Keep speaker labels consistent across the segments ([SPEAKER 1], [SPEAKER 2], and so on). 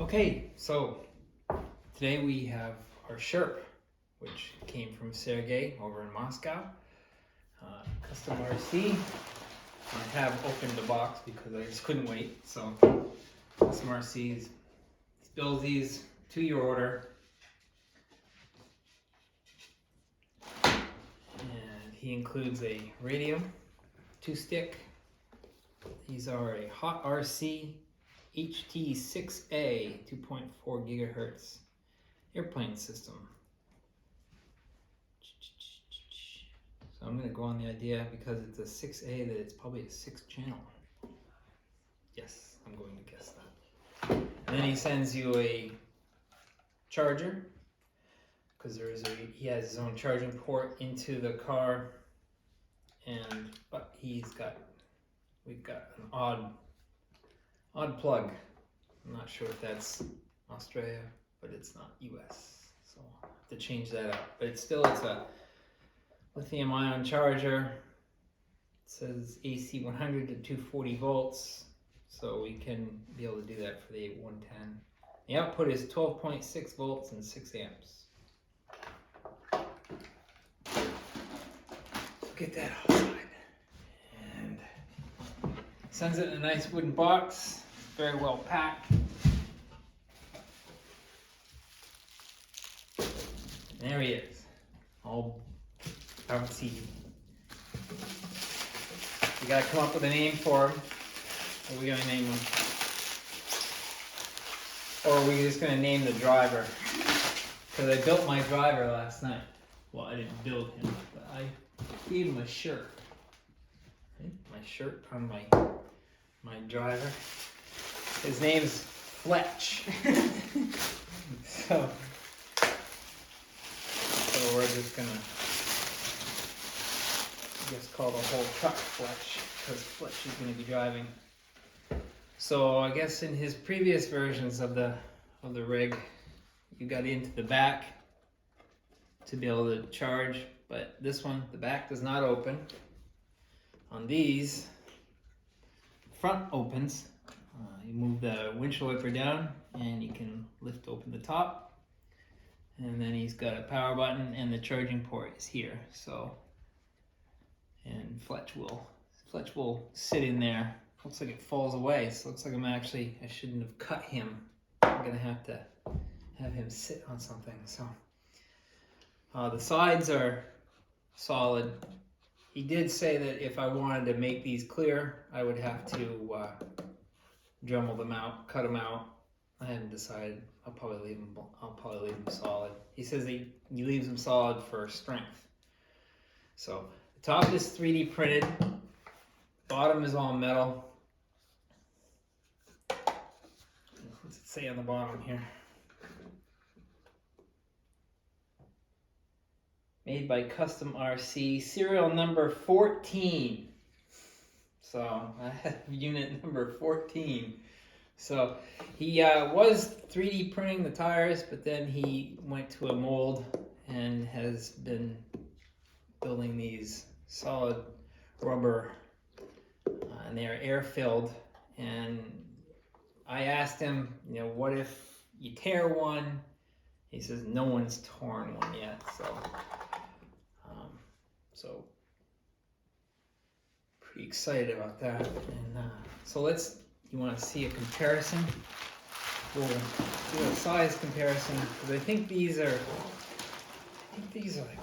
[SPEAKER 1] Okay, so today we have our Sherp, which came from Sergey over in Moscow. Custom RC. I have opened the box because I just couldn't wait. So Custom RC's builds these to your order. And he includes a radio, 2-stick. These are a Hot RC HT6A 2.4 gigahertz airplane system. So I'm going to go on the idea, because it's a 6A, that it's probably a 6-channel. Yes, I'm going to guess that. And then he sends you a charger, because he has his own charging port into the car, but we've got an odd plug. I'm not sure if that's Australia, but it's not US, so I'll have to change that out. But it's a lithium ion charger. It says AC 100 to 240 volts, so we can be able to do that for the 8110. The output is 12.6 volts and 6 amps. So get that outside. And sends it in a nice wooden box, very well packed. There he is, all bouncy. We gotta come up with a name for him. What are we gonna name him? Or are we just gonna name the driver? Because I built my driver last night. Well, I didn't build him, but I gave him a shirt. My shirt on my driver. His name's Fletch. So we're just gonna, I guess, call the whole truck Fletch, because Fletch is gonna be driving. So I guess in his previous versions of the rig, you got into the back to be able to charge, but this one, the back does not open. On these, front opens. You move the windshield wiper down and you can lift open the top. And then he's got a power button, and the charging port is here. So, and Fletch will sit in there. Looks like it falls away, so it looks like I shouldn't have cut him. I'm gonna have to have him sit on something. So, the sides are solid. He did say that if I wanted to make these clear, I would have to Dremel them out, cut them out. I haven't decided. I'll probably leave them solid. He says he leaves them solid for strength. So the top is 3D printed. Bottom is all metal. What's it say on the bottom here? Made by Custom RC, serial number 14. So I have unit number 14. So he was 3D printing the tires, but then he went to a mold and has been building these solid rubber, and they are air filled. And I asked him, what if you tear one? He says no one's torn one yet. So pretty excited about that. And so you want to see a comparison? We'll do a size comparison, because I think these are like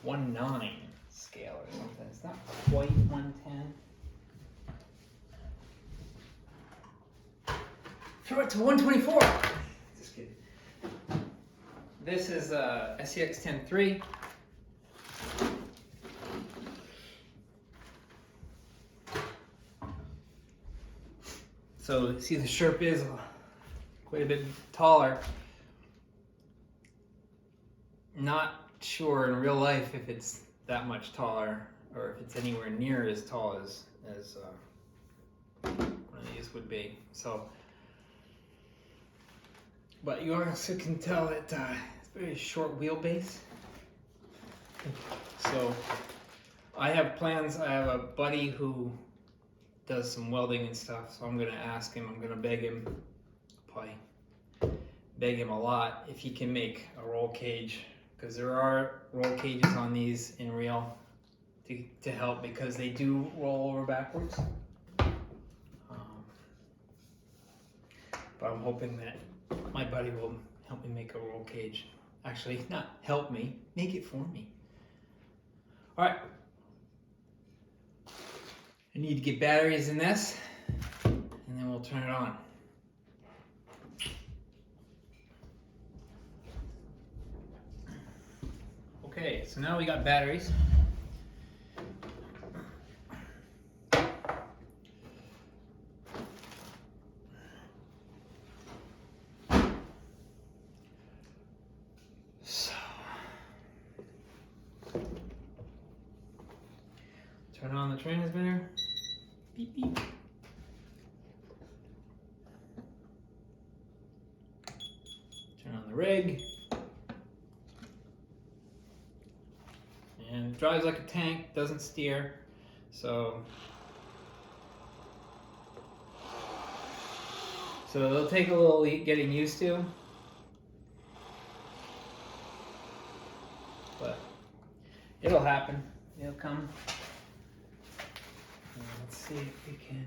[SPEAKER 1] 1/9 scale or something. It's not quite 1/10. Throw it to 1/24. Just kidding. This is SCX 10.3. So see, the Sherp is quite a bit taller. Not sure in real life if it's that much taller, or if it's anywhere near as tall as one of these would be. So, but you also can tell that it's very short wheelbase. So I have plans. I have a buddy who does some welding and stuff, so I'm gonna ask him, I'm gonna beg him, probably beg him a lot if he can make a roll cage, because there are roll cages on these in real to help, because they do roll over backwards. But I'm hoping that my buddy will help me make a roll cage. Actually, not help me, make it for me. All right. I need to get batteries in this, and then we'll turn it on. Okay, so now we got batteries. So, turn on the transmitter. Beep, beep. Turn on the rig. And it drives like a tank, doesn't steer. So it'll take a little getting used to. But it'll happen. It'll come. Let's see if we can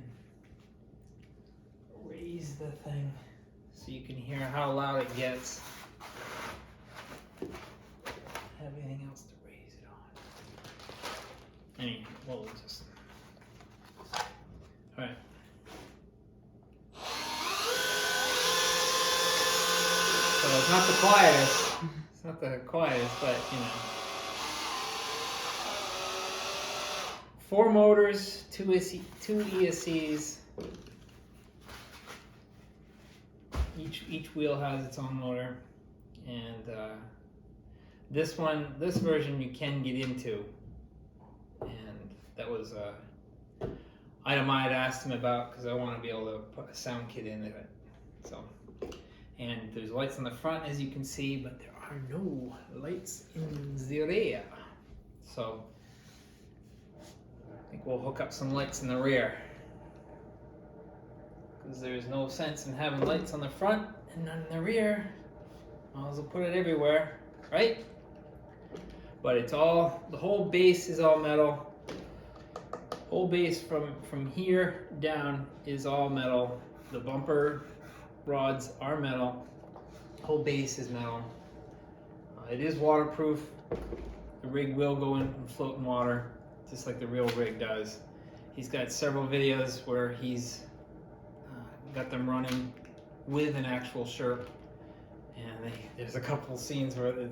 [SPEAKER 1] raise the thing so you can hear how loud it gets. Have anything else to raise it on? We'll just. All right. So it's not the quietest. It's not the quietest, but you know. 4 motors, 2 ESCs. Each wheel has its own motor, and this version you can get into, and that was an item I had asked him about because I want to be able to put a sound kit in it. So, and there's lights on the front, as you can see, but there are no lights in the rear. So I think we'll hook up some lights in the rear, because there's no sense in having lights on the front and none in the rear. Might as well put it everywhere, right? But it's all, the whole base is all metal. Whole base from here down is all metal. The bumper rods are metal. Whole base is metal. It is waterproof. The rig will go in and float in water, just like the real rig does. He's got several videos where he's got them running with an actual Sherp, and there's a couple scenes where the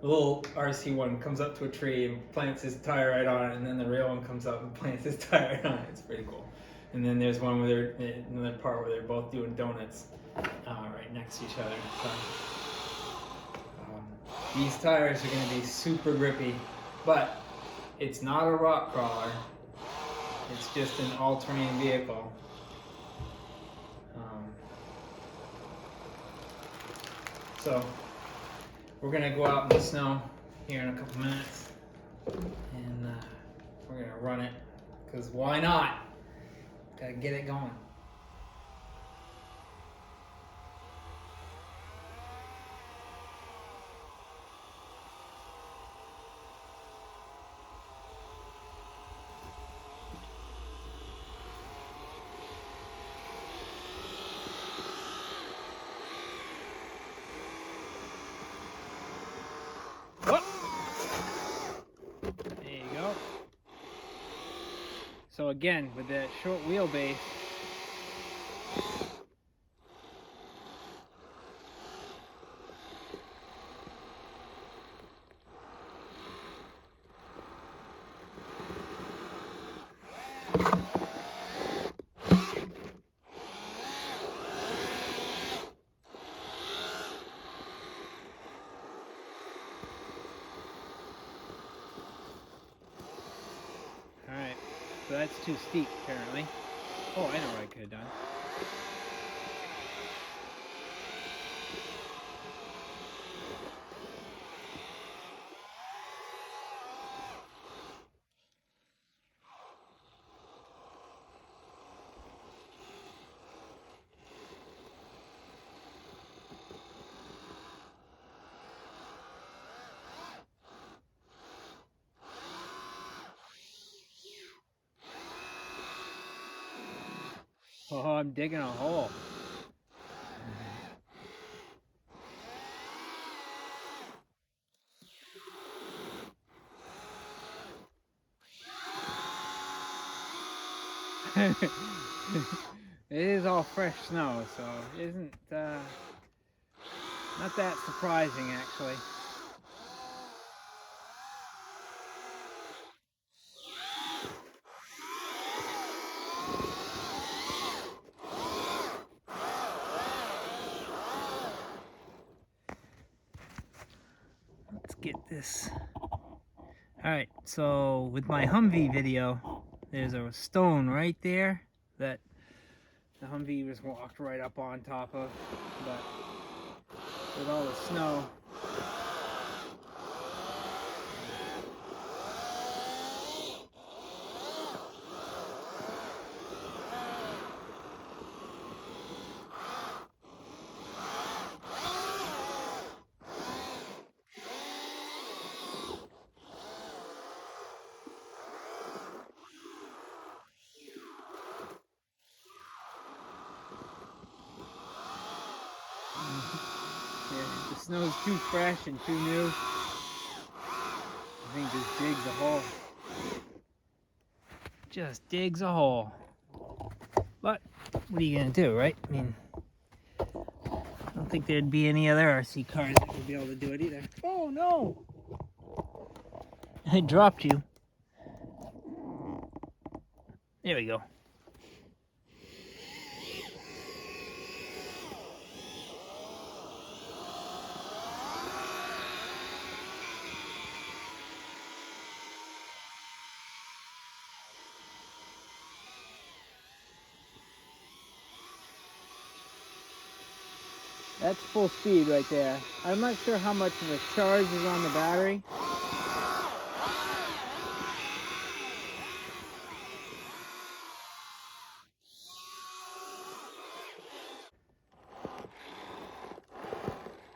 [SPEAKER 1] little RC one comes up to a tree and plants his tire right on it, and then the real one comes up and plants his tire right on it. It's pretty cool. And then there's one where another part where they're both doing donuts right next to each other. So, these tires are going to be super grippy, but it's not a rock crawler. It's just an all-terrain vehicle. So we're going to go out in the snow here in a couple minutes, and we're going to run it, because why not? Got to get it going. So again, with that short wheelbase, so that's too steep, apparently. Oh, I know what I could have done. Oh, I'm digging a hole. It is all fresh snow, so it isn't not that surprising actually. Let's get this. Alright, so with my Humvee video, there's a stone right there that the Humvee was walked right up on top of, but with all the snow, yeah, the snow's too fresh and too new. I think this digs a hole. Just digs a hole. But what are you gonna do, right? I mean, I don't think there'd be any other RC cars that would be able to do it either. Oh no! I dropped you. There we go. That's full speed right there. I'm not sure how much of a charge is on the battery.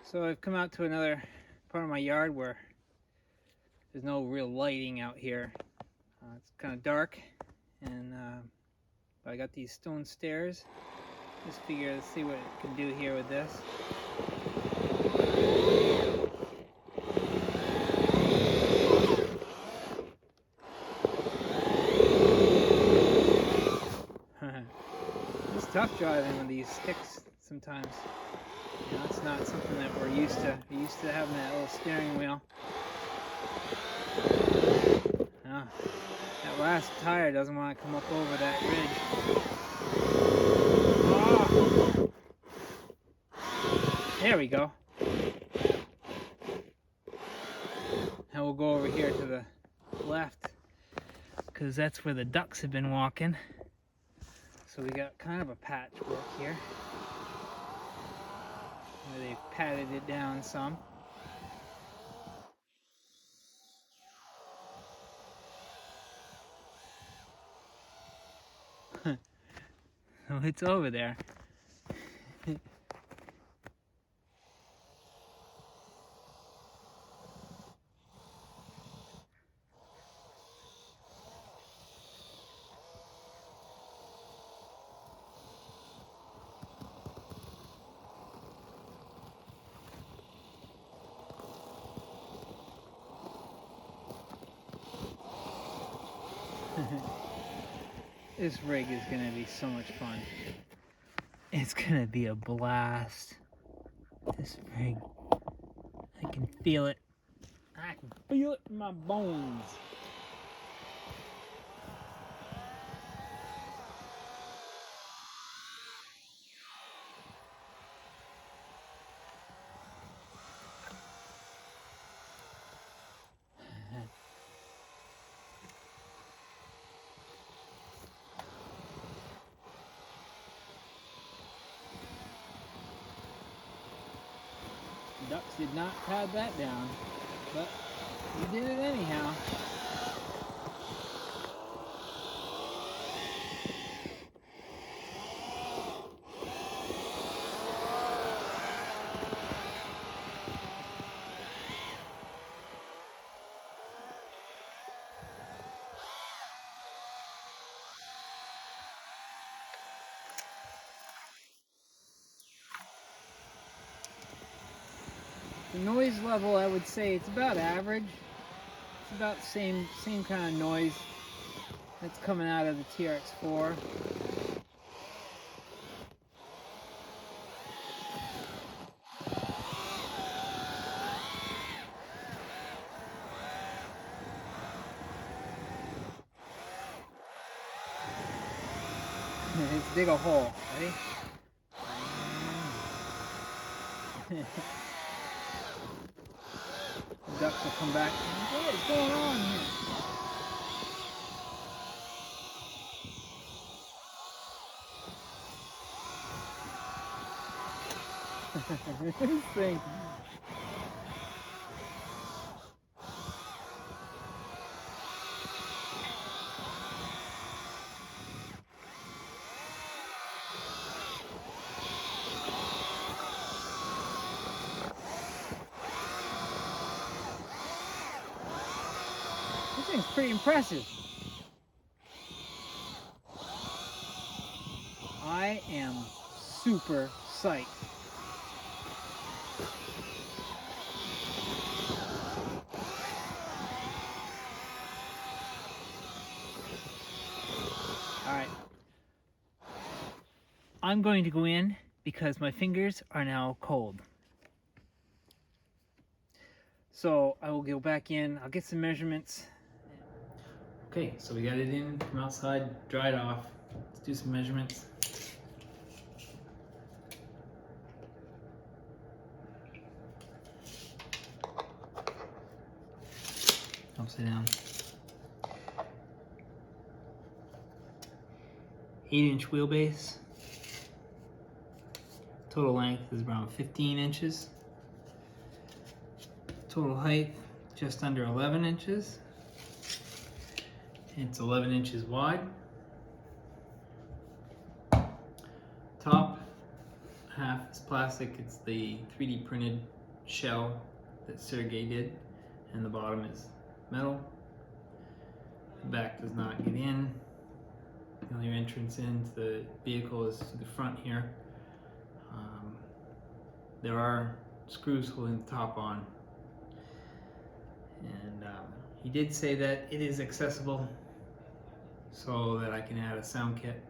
[SPEAKER 1] So I've come out to another part of my yard where there's no real lighting out here. It's kind of dark, and I got these stone stairs. Just figure to see what it can do here with this. It's tough driving with these sticks sometimes. You know, it's not something that we're used to. We're used to having that little steering wheel. That last tire doesn't want to come up over that ridge. Oh. There we go. Now we'll go over here to the left, because that's where the ducks have been walking. So we got kind of a patchwork here, where they've patted it down some. So it's over there. This rig is going to be so much fun. It's going to be a blast. This rig, I can feel it. I can feel it in my bones. Ducks did not pad that down, but we did it anyhow. The noise level, I would say it's about average. It's about the same kind of noise that's coming out of the TRX4. Let's dig a hole. Ready? The ducks will come back. What is going on here? This thing. This thing's pretty impressive. I am super psyched. Alright. I'm going to go in because my fingers are now cold. So I will go back in, I'll get some measurements. Okay, so we got it in from outside, dried off. Let's do some measurements. Upside down. 8-inch wheelbase. Total length is around 15 inches. Total height, just under 11 inches. It's 11 inches wide. Top half is plastic. It's the 3D printed shell that Sergey did. And the bottom is metal. The back does not get in. The only entrance into the vehicle is to the front here. There are screws holding the top on. And he did say that it is accessible so that I can add a sound kit.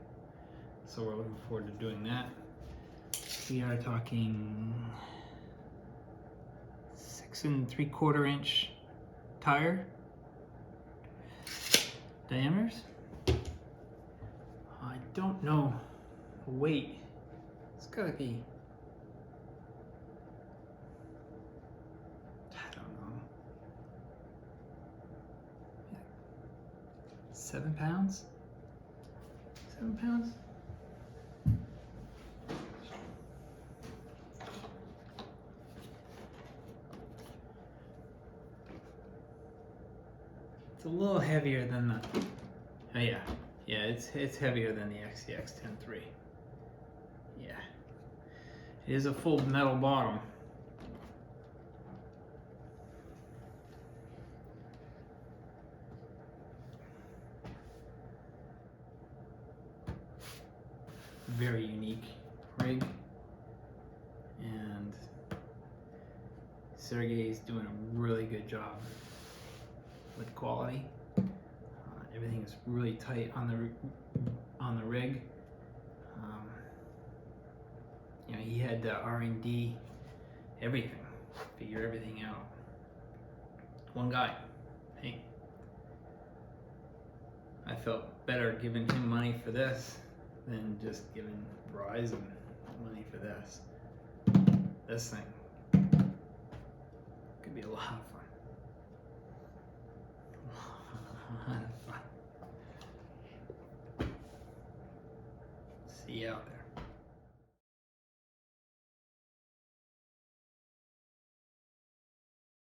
[SPEAKER 1] So we're looking forward to doing that. We are talking 6 3/4 inch tire diameters. I don't know the weight. It's gotta be, I don't know, 7 pounds? 7 pounds? It's a little heavier than the, oh yeah, it's heavier than the XCX 10.3. Yeah, it is a full metal bottom. Very unique rig, and Sergey is doing a really good job with quality. Everything is really tight on the rig. You know, he had to R&D everything, figure everything out. One guy. Hey, I felt better giving him money for this than just giving Verizon money for this. This thing could be a lot of fun.